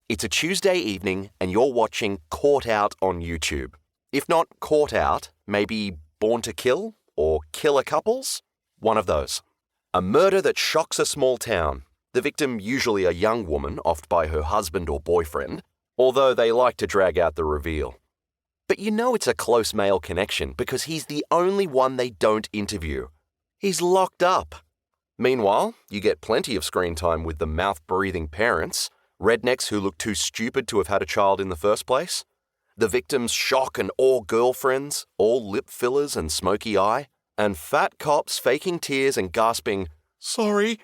It's a Tuesday evening and you're watching Caught Out on YouTube. If not Caught Out, maybe Born to Kill or Killer Couples? One of those. A murder that shocks a small town. The victim usually a young woman offed by her husband or boyfriend, although they like to drag out the reveal. But you know it's a close male connection because he's the only one they don't interview. He's locked up. Meanwhile, you get plenty of screen time with the mouth-breathing parents, rednecks who look too stupid to have had a child in the first place, the victim's shock and awe girlfriends, all lip fillers and smoky eye, and fat cops faking tears and gasping, "Sorry,"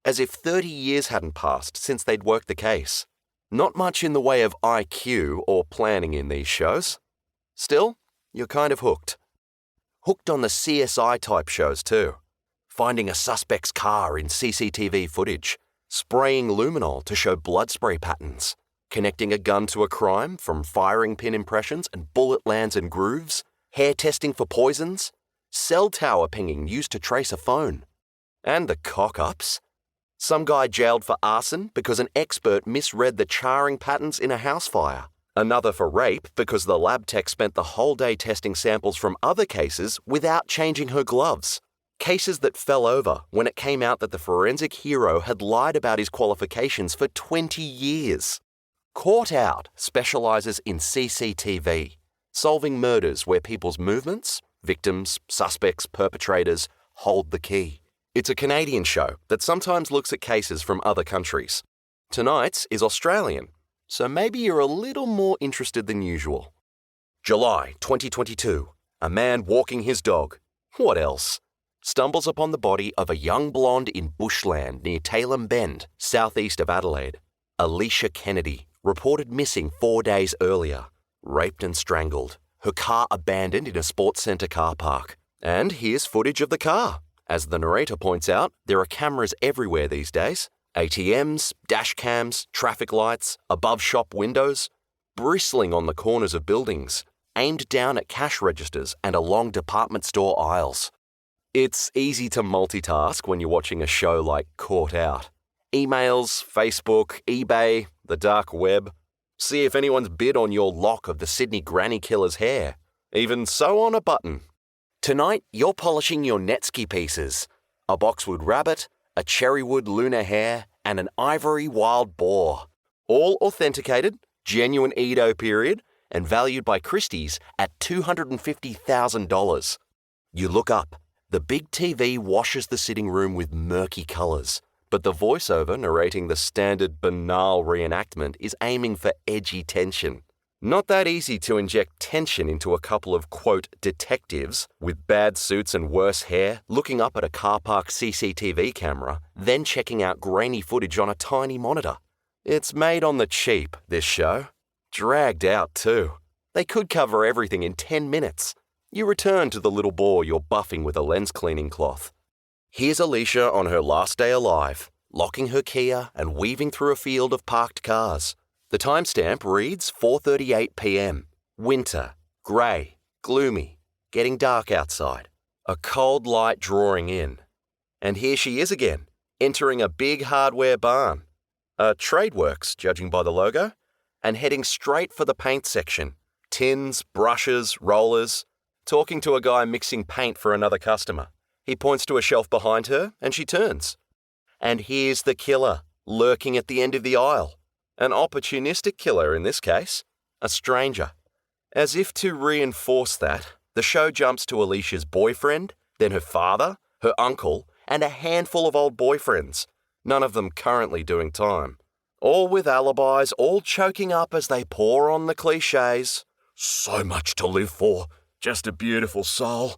as if 30 years hadn't passed since they'd worked the case. Not much in the way of IQ or planning in these shows. Still, you're kind of hooked. Hooked on the CSI-type shows too. Finding a suspect's car in CCTV footage, spraying luminol to show blood spray patterns, connecting a gun to a crime from firing pin impressions and bullet lands and grooves, hair testing for poisons, cell tower pinging used to trace a phone. And the cock-ups. Some guy jailed for arson because an expert misread the charring patterns in a house fire. Another for rape because the lab tech spent the whole day testing samples from other cases without changing her gloves. Cases that fell over when it came out that the forensic hero had lied about his qualifications for 20 years. Caught Out specializes in CCTV, solving murders where people's movements, victims, suspects, perpetrators hold the key. It's a Canadian show that sometimes looks at cases from other countries. Tonight's is Australian, so maybe you're a little more interested than usual. July 2022. A man walking his dog. What else? Stumbles upon the body of a young blonde in bushland near Tailem Bend, southeast of Adelaide. Alicia Kennedy, reported missing 4 days earlier. Raped and strangled. Her car abandoned in a sports centre car park. And here's footage of the car. As the narrator points out, there are cameras everywhere these days. ATMs, dash cams, traffic lights, above shop windows, bristling on the corners of buildings, aimed down at cash registers and along department store aisles. It's easy to multitask when you're watching a show like Caught Out. Emails, Facebook, eBay, the dark web. See if anyone's bid on your lock of the Sydney granny killer's hair. Even sew on a button. Tonight, you're polishing your Netsky pieces. A boxwood rabbit, a cherrywood lunar hare, and an ivory wild boar. All authenticated, genuine Edo period, and valued by Christie's at $250,000. You look up. The big TV washes the sitting room with murky colours, but the voiceover narrating the standard banal reenactment is aiming for edgy tension. Not that easy to inject tension into a couple of, quote, detectives with bad suits and worse hair looking up at a car park CCTV camera, then checking out grainy footage on a tiny monitor. It's made on the cheap, this show. Dragged out too. They could cover everything in 10 minutes. You return to the little boar you're buffing with a lens cleaning cloth. Here's Alicia on her last day alive, locking her Kia and weaving through a field of parked cars. The timestamp reads 4:38 p.m. Winter, grey, gloomy, getting dark outside. A cold light drawing in. And here she is again, entering a big hardware barn. A Tradeworks, judging by the logo, and heading straight for the paint section. Tins, brushes, rollers. Talking to a guy mixing paint for another customer. He points to a shelf behind her and she turns. And here's the killer, lurking at the end of the aisle. An opportunistic killer in this case. A stranger. As if to reinforce that, the show jumps to Alicia's boyfriend, then her father, her uncle, and a handful of old boyfriends. None of them currently doing time. All with alibis, all choking up as they pour on the cliches. So much to live for. Just a beautiful soul.